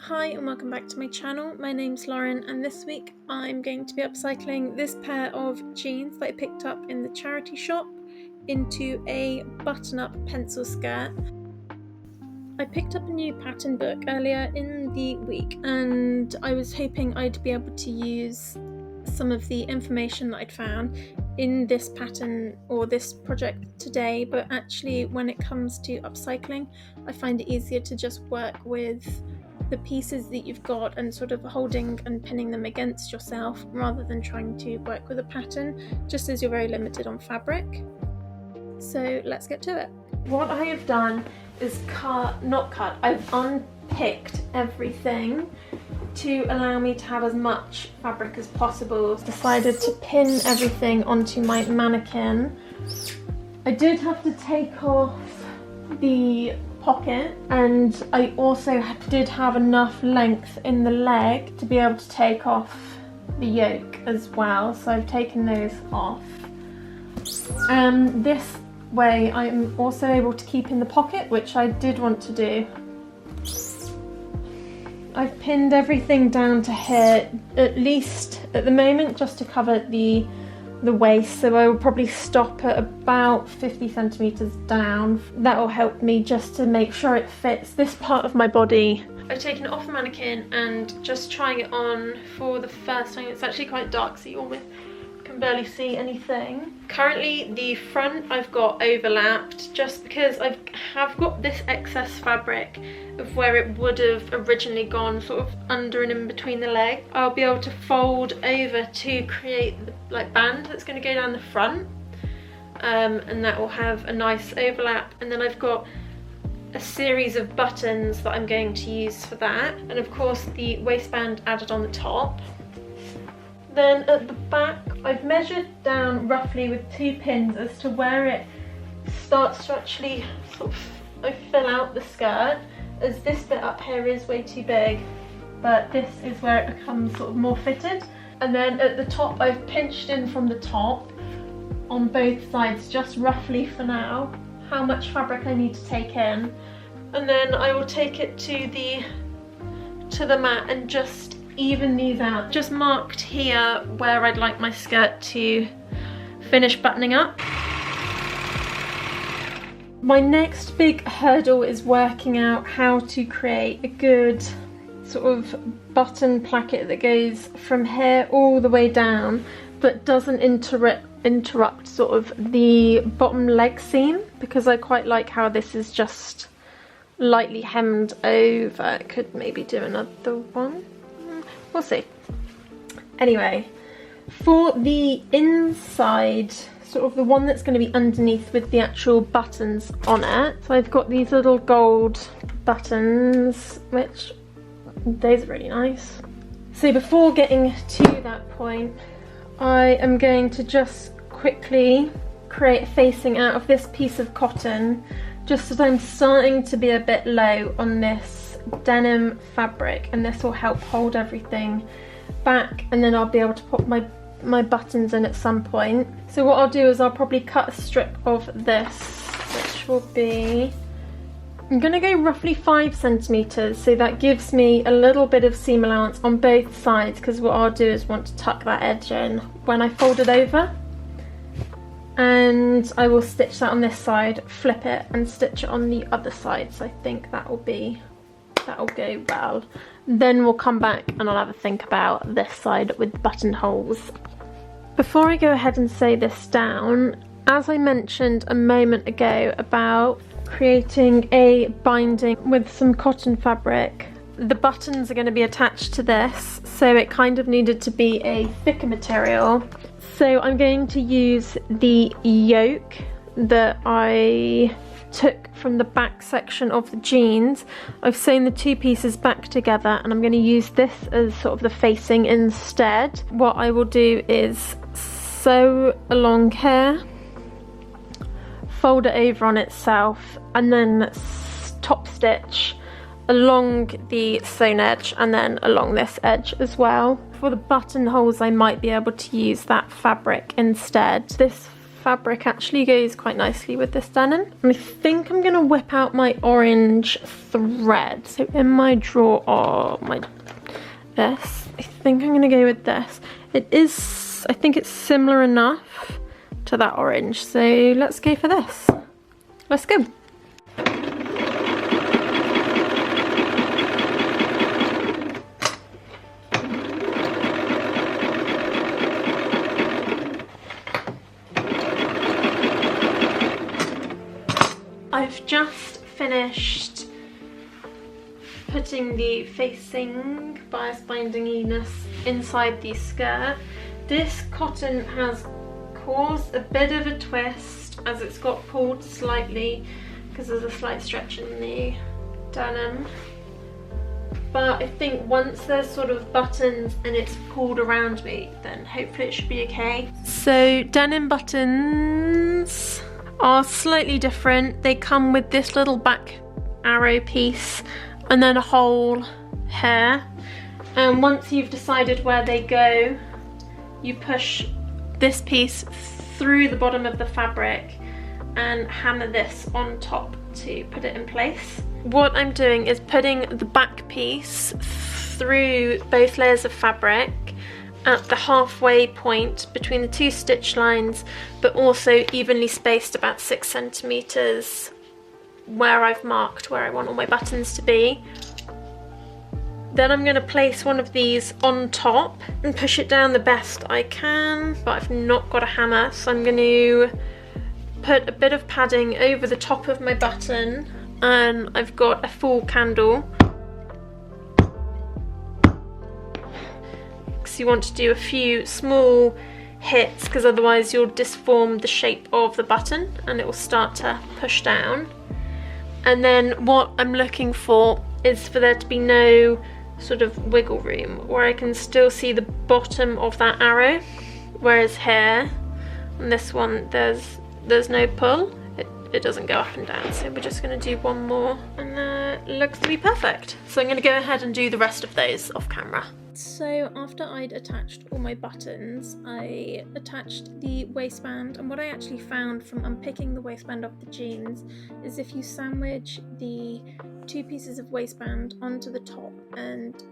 Hi and welcome back to my channel. My name's Lauren and this week I'm going to be upcycling this pair of jeans that I picked up in the charity shop into a button-up pencil skirt. I picked up a new pattern book earlier in the week and I was hoping I'd be able to use some of the information that I'd found in this pattern or this project today, but actually when it comes to upcycling I find it easier to just work with the pieces that you've got and sort of holding and pinning them against yourself rather than trying to work with a pattern, just as you're very limited on fabric. So let's get to it. What I have done is I've unpicked everything to allow me to have as much fabric as possible. Decided to pin everything onto my mannequin. I did have to take off the pocket and I also did have enough length in the leg to be able to take off the yoke as well, so I've taken those off. This way I'm also able to keep in the pocket, which I did want to do. I've pinned everything down to here, at least at the moment, just to cover the waist, so I will probably stop at about 50 centimeters down. That will help me just to make sure it fits this part of my body. I've taken it off the mannequin and just trying it on for the first time. It's actually quite dark, so you almost can barely see anything. Currently the front I've got overlapped just because I have got this excess fabric of where it would have originally gone sort of under and in between the leg. I'll be able to fold over to create the band that's going to go down the front, and that will have a nice overlap, and then I've got a series of buttons that I'm going to use for that, and of course the waistband added on the top. Then at the back I've measured down roughly with 2 pins as to where it starts to actually sort of fill out the skirt, as this bit up here is way too big, but this is where it becomes sort of more fitted. And then at the top I've pinched in from the top on both sides, just roughly for now, how much fabric I need to take in, and then I will take it to the mat and just even these out. Just marked here where I'd like my skirt to finish buttoning up. My next big hurdle is working out how to create a good sort of button placket that goes from here all the way down but doesn't interrupt sort of the bottom leg seam, because I quite like how this is just lightly hemmed over. Could maybe do another one, we'll see. Anyway, for the inside, sort of the one that's going to be underneath with the actual buttons on it, so I've got these little gold buttons, which those are really nice. So before getting to that point, I am going to just quickly create a facing out of this piece of cotton, just as I'm starting to be a bit low on this denim fabric, and this will help hold everything back, and then I'll be able to put my buttons in at some point. So what I'll do is I'll probably cut a strip of this, which will be, I'm going to go roughly 5 centimeters, so that gives me a little bit of seam allowance on both sides, because what I'll do is want to tuck that edge in when I fold it over. And I will stitch that on this side, flip it and stitch it on the other side, so I think that'll go well. Then we'll come back and I'll have a think about this side with buttonholes. Before I go ahead and sew this down, as I mentioned a moment ago about creating a binding with some cotton fabric, the buttons are going to be attached to this, so it kind of needed to be a thicker material. So I'm going to use the yoke that I took from the back section of the jeans. I've sewn the 2 pieces back together and I'm going to use this as sort of the facing instead. What I will do is sew along here, fold it over on itself, and then top stitch along the sewn edge and then along this edge as well. For the buttonholes I might be able to use that fabric instead. This fabric actually goes quite nicely with this denim. And I think I'm gonna whip out my orange thread. So in my drawer, this, I think I'm gonna go with this. It is, I think it's similar enough to that orange. So let's go for this. Let's go. I've just finished putting the facing bias bindinginess inside the skirt. This cotton has caused a bit of a twist as it's got pulled slightly because there's a slight stretch in the denim. But I think once there's sort of buttons and it's pulled around me, then hopefully it should be okay. So denim buttons are slightly different. They come with this little back arrow piece and then a hole here. And once you've decided where they go, you push this piece through the bottom of the fabric and hammer this on top to put it in place. What I'm doing is putting the back piece through both layers of fabric at the halfway point between the two stitch lines, but also evenly spaced about 6 centimeters where I've marked where I want all my buttons to be. Then I'm going to place one of these on top and push it down the best I can, but I've not got a hammer, so I'm going to put a bit of padding over the top of my button, and I've got a full candle. So you want to do a few small hits because otherwise you'll disform the shape of the button and it will start to push down. And then what I'm looking for is for there to be no sort of wiggle room where I can still see the bottom of that arrow, whereas here on this one there's no pull. It doesn't go up and down, so we're just going to do one more and that looks to be perfect. So I'm going to go ahead and do the rest of those off camera. So after I'd attached all my buttons, I attached the waistband, and what I actually found from unpicking the waistband off the jeans is if you sandwich the two pieces of waistband onto the top and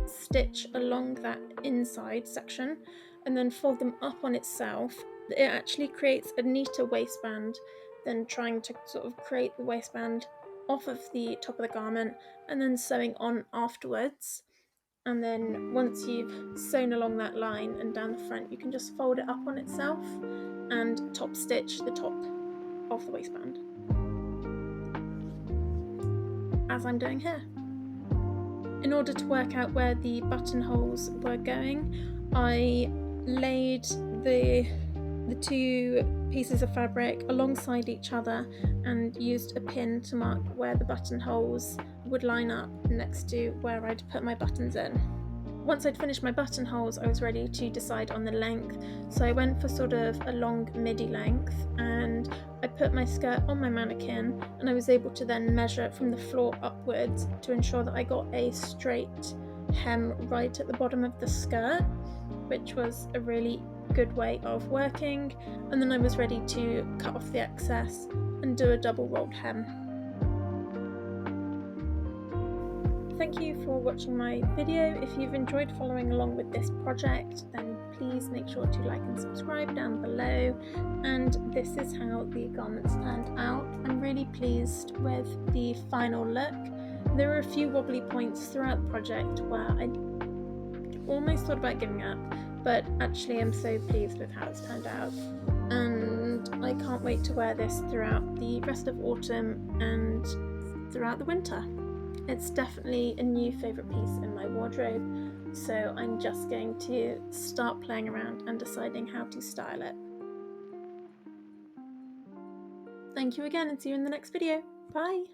stitch along that inside section and then fold them up on itself, it actually creates a neater waistband than trying to sort of create the waistband off of the top of the garment and then sewing on afterwards. And then once you've sewn along that line and down the front, you can just fold it up on itself and top stitch the top of the waistband, as I'm doing here. In order to work out where the buttonholes were going, I laid the two pieces of fabric alongside each other and used a pin to mark where the buttonholes would line up next to where I'd put my buttons in. Once I'd finished my buttonholes, I was ready to decide on the length, so I went for sort of a long midi length, and I put my skirt on my mannequin, and I was able to then measure from the floor upwards to ensure that I got a straight hem right at the bottom of the skirt, which was a really good way of working. And then I was ready to cut off the excess and do a double rolled hem. Thank you for watching my video. If you've enjoyed following along with this project, then please make sure to like and subscribe down below. And this is how the garments turned out. I'm really pleased with the final look. There were a few wobbly points throughout the project where I almost thought about giving up, but actually I'm so pleased with how it's turned out, and I can't wait to wear this throughout the rest of autumn and throughout the winter. It's definitely a new favourite piece in my wardrobe, so I'm just going to start playing around and deciding how to style it. Thank you again, and see you in the next video. Bye!